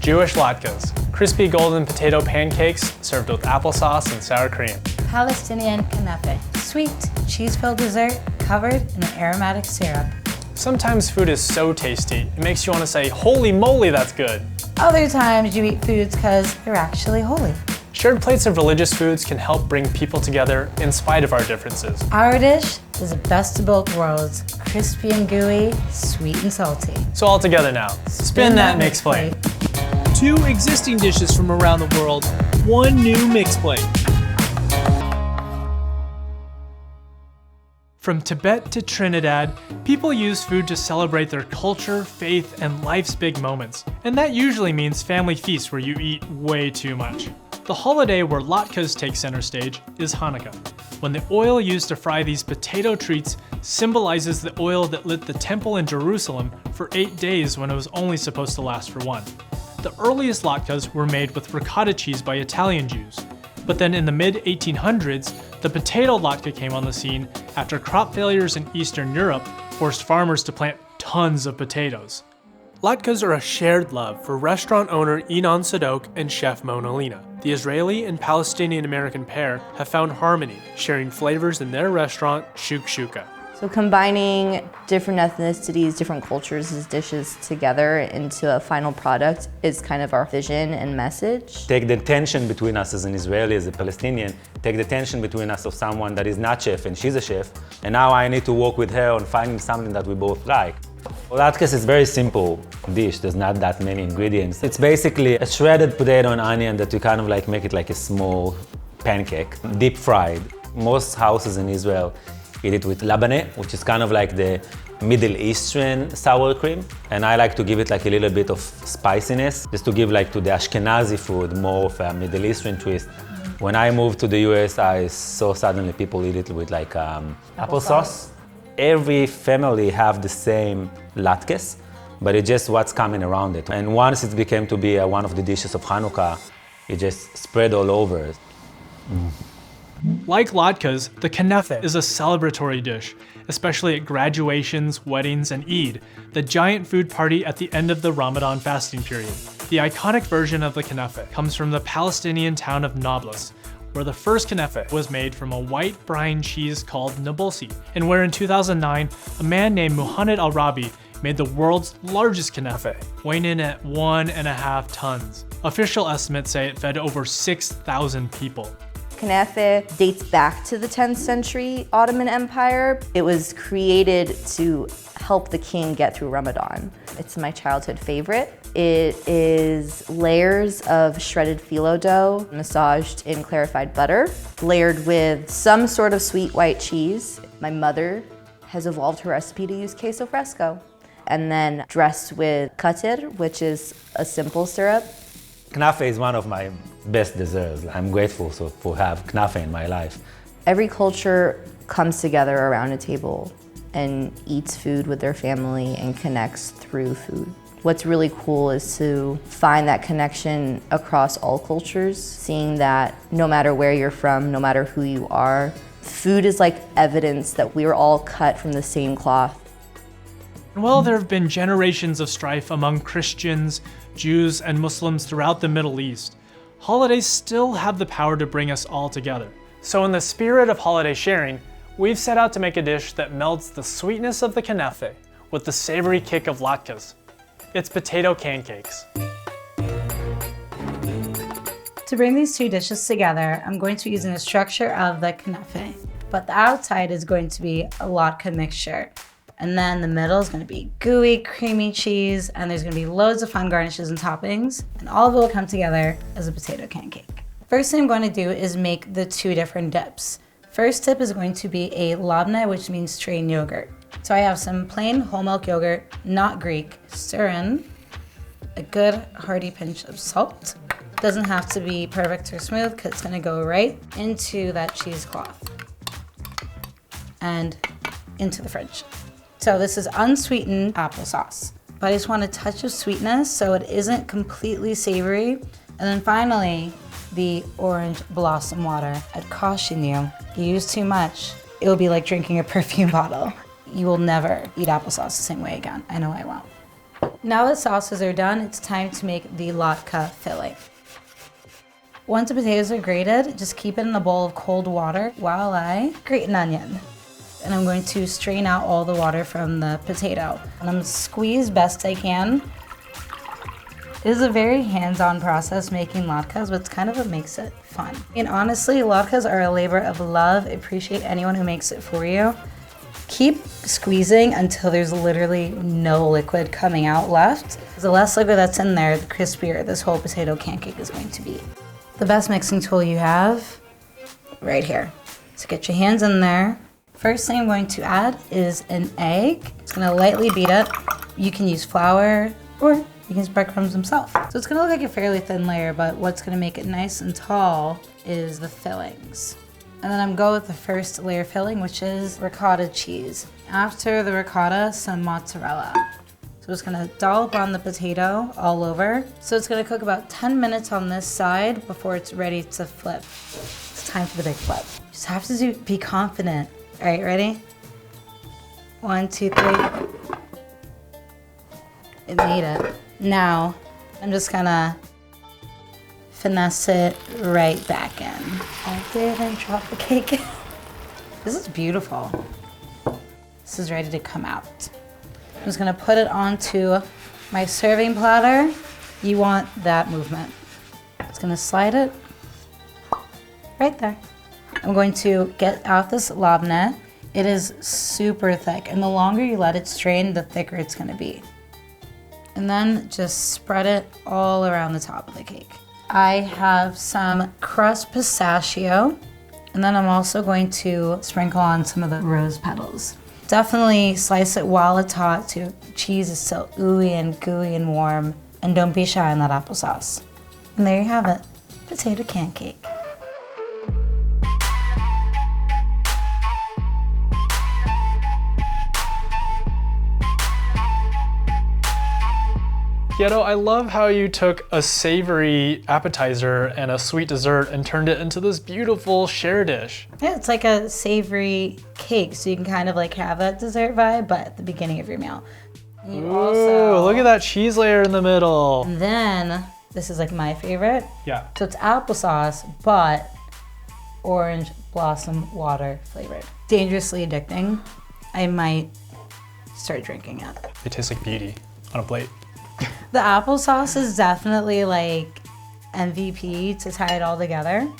Jewish latkes, crispy golden potato pancakes served with applesauce and sour cream. Palestinian Knafeh, sweet, cheese-filled dessert covered in an aromatic syrup. Sometimes food is so tasty, it makes you want to say, holy moly, that's good. Other times you eat foods because they're actually holy. Shared plates of religious foods can help bring people together in spite of our differences. Our dish is the best of both worlds, crispy and gooey, sweet and salty. So all together now, spin that Mixplate. 2 existing dishes from around the world, 1 new Mixplate. From Tibet to Trinidad, people use food to celebrate their culture, faith, and life's big moments. And that usually means family feasts where you eat way too much. The holiday where latkes take center stage is Hanukkah, when the oil used to fry these potato treats symbolizes the oil that lit the temple in Jerusalem for 8 days when it was only supposed to last for 1. The earliest latkes were made with ricotta cheese by Italian Jews. But then in the mid-1800s, the potato latke came on the scene after crop failures in Eastern Europe forced farmers to plant tons of potatoes. Latkes are a shared love for restaurant owner Inon Sadok and chef Monalina. The Israeli and Palestinian-American pair have found harmony, sharing flavors in their restaurant, Shukshuka. So combining different ethnicities, different cultures' dishes together into a final product is kind of our vision and message. Take the tension between us as an Israeli, as a Palestinian, take the tension between us of someone that is not chef and she's a chef, and now I need to work with her on finding something that we both like. Latkes is a very simple dish, there's not that many ingredients. It's basically a shredded potato and onion that you kind of like make it like a small pancake, deep fried. Most houses in Israel eat it with labaneh, which is kind of like the Middle Eastern sour cream. And I like to give it like a little bit of spiciness, just to give like to the Ashkenazi food more of a Middle Eastern twist. When I moved to the US, I saw suddenly people eat it with like applesauce. Every family have the same latkes, but it's just what's coming around it. And once it became to be one of the dishes of Hanukkah, it just spread all over. Like latkes, the Knafeh is a celebratory dish, especially at graduations, weddings, and Eid, the giant food party at the end of the Ramadan fasting period. The iconic version of the Knafeh comes from the Palestinian town of Nablus, where the first Knafeh was made from a white brine cheese called nabulsi, and where in 2009, a man named Muhammad Al-Rabi made the world's largest Knafeh, weighing in at 1.5 tons. Official estimates say it fed over 6,000 people. Knafeh dates back to the 10th century Ottoman Empire. It was created to help the king get through Ramadan. It's my childhood favorite. It is layers of shredded phyllo dough, massaged in clarified butter, layered with some sort of sweet white cheese. My mother has evolved her recipe to use queso fresco. And then dressed with katir, which is a simple syrup. Knafeh is one of my best desserts. I'm grateful for have Knafeh in my life. Every culture comes together around a table and eats food with their family and connects through food. What's really cool is to find that connection across all cultures, seeing that no matter where you're from, no matter who you are, food is like evidence that we are all cut from the same cloth. While there have been generations of strife among Christians, Jews, and Muslims throughout the Middle East, holidays still have the power to bring us all together. So in the spirit of holiday sharing, we've set out to make a dish that melds the sweetness of the Knafeh with the savory kick of latkes. It's potato pancakes. To bring these two dishes together, I'm going to be using the structure of the Knafeh, but the outside is going to be a latke mixture. And then the middle is going to be gooey, creamy cheese, and there's going to be loads of fun garnishes and toppings, and all of it will come together as a potato pancake. First thing I'm going to do is make the 2 different dips. First tip is going to be a labneh, which means strained yogurt. So I have some plain whole milk yogurt, not Greek, stir in a good hearty pinch of salt. Doesn't have to be perfect or smooth because it's going to go right into that cheesecloth and into the fridge. So this is unsweetened applesauce, but I just want a touch of sweetness so it isn't completely savory. And then finally, the orange blossom water. I'd caution you, you use too much, it will be like drinking a perfume bottle. You will never eat applesauce the same way again. I know I won't. Now that sauces are done, it's time to make the latke filling. Once the potatoes are grated, just keep it in a bowl of cold water while I grate an onion. And I'm going to strain out all the water from the potato. And I'm going to squeeze best I can. It is a very hands-on process making latkes, but it's kind of what makes it fun. And honestly, latkes are a labor of love. I appreciate anyone who makes it for you. Keep squeezing until there's literally no liquid coming out left. The less liquid that's in there, the crispier this whole potato pancake is going to be. The best mixing tool you have, right here. So get your hands in there. First thing I'm going to add is an egg. It's gonna lightly beat it. You can use flour or you can use breadcrumbs themselves. So it's gonna look like a fairly thin layer, but what's gonna make it nice and tall is the fillings. And then I'm going with the first layer filling, which is ricotta cheese. After the ricotta, some mozzarella. So it's gonna dollop on the potato all over. So it's gonna cook about 10 minutes on this side before it's ready to flip. It's time for the big flip. You just have to be confident. All right, ready? 1, 2, 3. It made it. Now, I'm just gonna finesse it right back in. I didn't drop the cake. This is beautiful. This is ready to come out. I'm just gonna put it onto my serving platter. You want that movement. Just gonna slide it right there. I'm going to get out this labneh. It is super thick, and the longer you let it strain, the thicker it's gonna be. And then just spread it all around the top of the cake. I have some crushed pistachio, and then I'm also going to sprinkle on some of the rose petals. Definitely slice it while it's hot so cheese is still ooey and gooey and warm, and don't be shy on that applesauce. And there you have it, potato pancake. Ghetto, I love how you took a savory appetizer and a sweet dessert and turned it into this beautiful share dish. Yeah, it's like a savory cake, so you can kind of like have that dessert vibe, but at the beginning of your meal. You Ooh, look at that cheese layer in the middle. And then, this is like my favorite. Yeah. So it's applesauce, but orange blossom water flavored. Dangerously addicting. I might start drinking it. It tastes like beauty on a plate. The applesauce is definitely like MVP to tie it all together.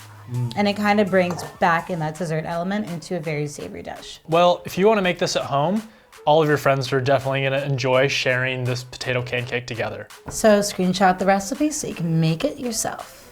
And it kind of brings back in that dessert element into a very savory dish. Well, if you want to make this at home, all of your friends are definitely going to enjoy sharing this potato pancake together. So screenshot the recipe so you can make it yourself.